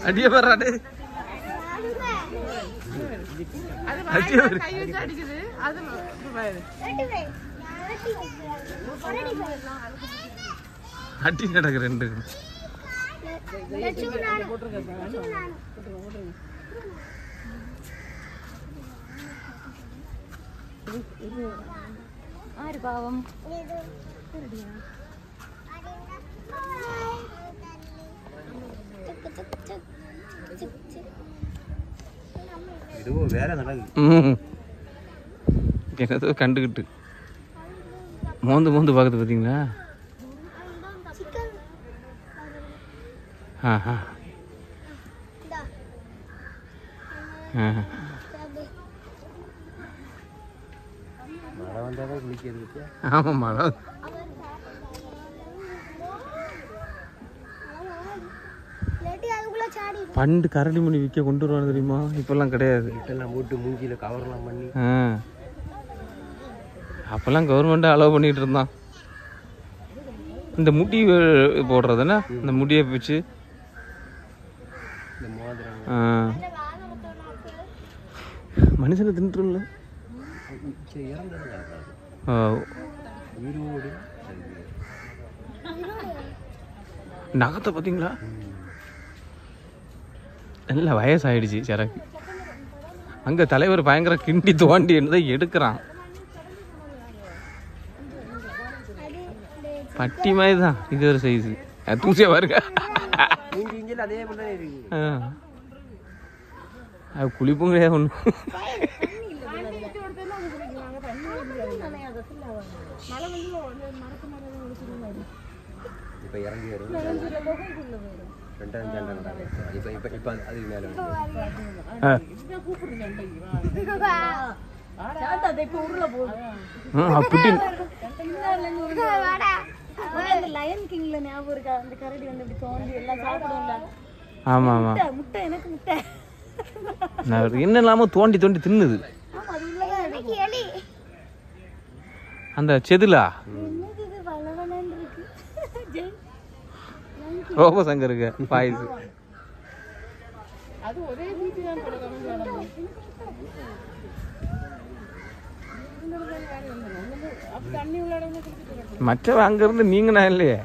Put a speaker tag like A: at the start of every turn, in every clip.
A: அடிய வராடே அடி நடக்கு ரெண்டு
B: ஆறு பாவம்
A: என்னதோ கண்டுக்கிட்டு மோந்து மோந்து பார்க்குது பார்த்தீங்களா?
C: மழை வந்தாதான் குளிக்கிறதுக்கு.
A: ஆமாம் மழை பண்டு கரடி மணி விற்க கொண்டு வருவாங்க தெரியுமா? இப்பெல்லாம் கிடையாது.
C: இதெல்லாம் போட்டு மூஞ்சியில கவர்லாம் பண்ணி
A: அப்பெல்லாம் கவர்மெண்ட்டே அலோவ் பண்ணிட்டு இருந்தான். இந்த முடி போடுறதுன்னா இந்த முடியை பிச்சு
C: இந்த மோதிரம்
A: மனுஷனை தின்றுல நகத்தை பார்த்தீங்களா? நல்ல வயசாயிடுச்சு சரக்கு. அங்கே தலைவர் பயங்கர கிண்டி தோண்டி என்னதான் எடுக்கிறான். பட்டி மாதிரி தான் இது ஒரு சைஸு. தூசியா பாருங்க. அது குளிப்பும் கிடையாது ஒன்று.
C: இப்போ இறங்கி வரும்.
A: ஆமா ஆமா என்னெல்லாமோ தோண்டி தோண்டி தின்னுது அந்த செதுலா. ரோபசங்கருக்கு பாய்ஸ் மற்றவ அங்க இருந்து நீங்கனா இல்லையே,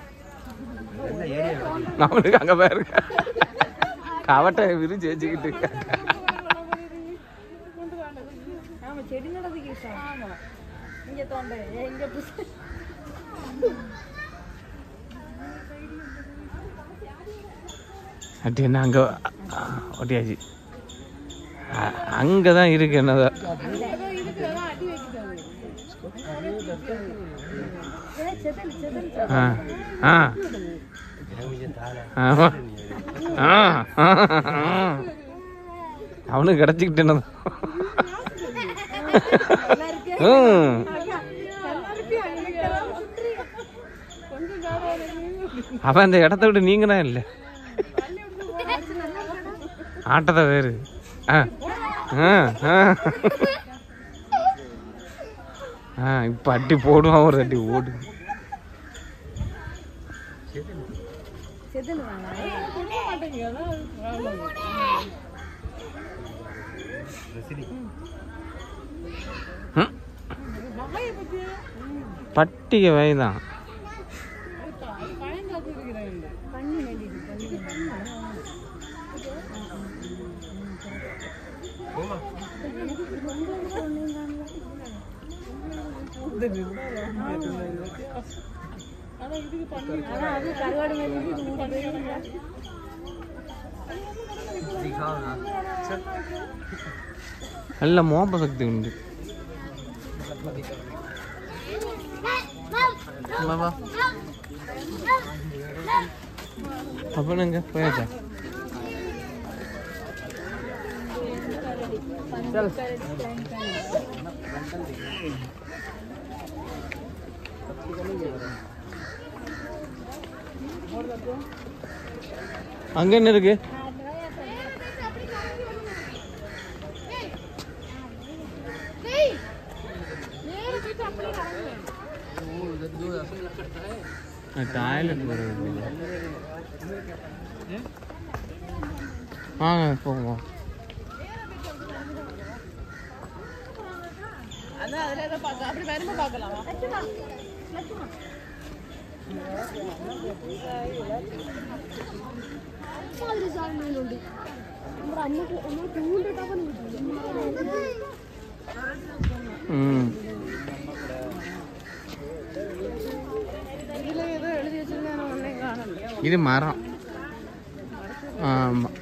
A: நம்மளுக்கு அங்க பாருங்க கவட்டை விரிச்சு வச்சுக்கிட்டு அப்படி என்ன அங்க ஒட்டியாச்சு. அங்கதான் இருக்கு என்னதான். அவனுக்கு கிடைச்சிக்கிட்டு என்னதான் அவன் அந்த இடத்த விட்டு நீங்கனா இல்ல ஆட்டத்தை வேறு. இப்ப அட்டி போடுவான் ஒரு அட்டி ஓடு. பட்டிகை வயதான் நல்ல மோப்ப சக்தி உண்டு. அப்பனங்க போயாச்சா? அங்க என்ன இருக்கு? டாய்லெட் வாங்க போவோம்.
B: அப்படி வரும்போது பார்க்கலாம்.
A: இது மரம். ஆமாம்.